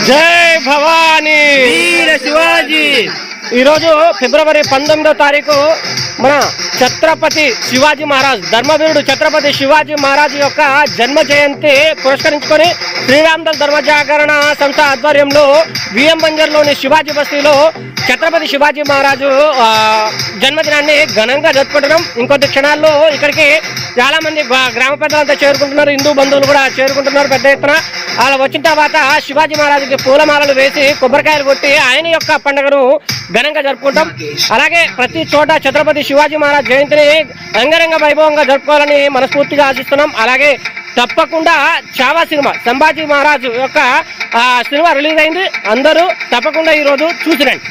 జై భవానీ వీర శివాజీ. ఈరోజు ఫిబ్రవరి 19వ తారీఖు మన ఛత్రపతి శివాజీ మహారాజ్ ధర్మవీరుడు ఛత్రపతి శివాజీ మహారాజ్ యొక్క జన్మ జయంతి పురస్కరించుకొని శ్రీరామదల్ ధర్మ జాగరణ సంస్థ ఆధ్వర్యంలో విఎం బంజర్లోని శివాజీ బస్తీలో ఛత్రపతి శివాజీ మహారాజు జన్మదినాన్ని ఘనంగా జరుపుకుంటున్నాం. ఇంకొద్ది క్షణాల్లో ఇక్కడికి చాలా మంది గ్రామ పెద్దలంతా చేరుకుంటున్నారు, హిందూ బంధువులు కూడా చేరుకుంటున్నారు పెద్ద ఎత్తున. అలా వచ్చిన తర్వాత శివాజీ మహారాజుకి పూలమాలలు వేసి కొబ్బరికాయలు కొట్టి ఆయన యొక్క పండుగను ఘనంగా జరుపుకుంటాం. అలాగే ప్రతి చోట ఛత్రపతి శివాజీ మహారాజ్ జయంతిని అంగరంగ వైభవంగా జరుపుకోవాలని మనస్ఫూర్తిగా ఆశిస్తున్నాం. అలాగే తప్పకుండా చావా సినిమా సంభాజీ మహారాజు యొక్క సినిమా రిలీజ్ అయింది, అందరూ తప్పకుండా ఈరోజు చూసిరండి.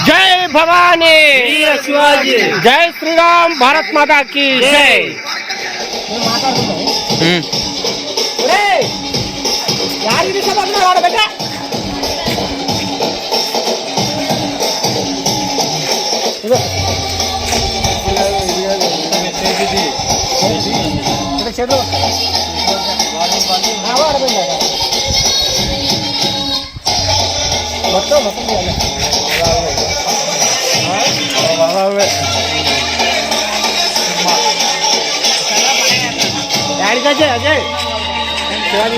జై భవానీ వీర శివాజీ. జై శ్రీరామ్, భారత్ మాతా కీ జై. అజయ్ శివాజీ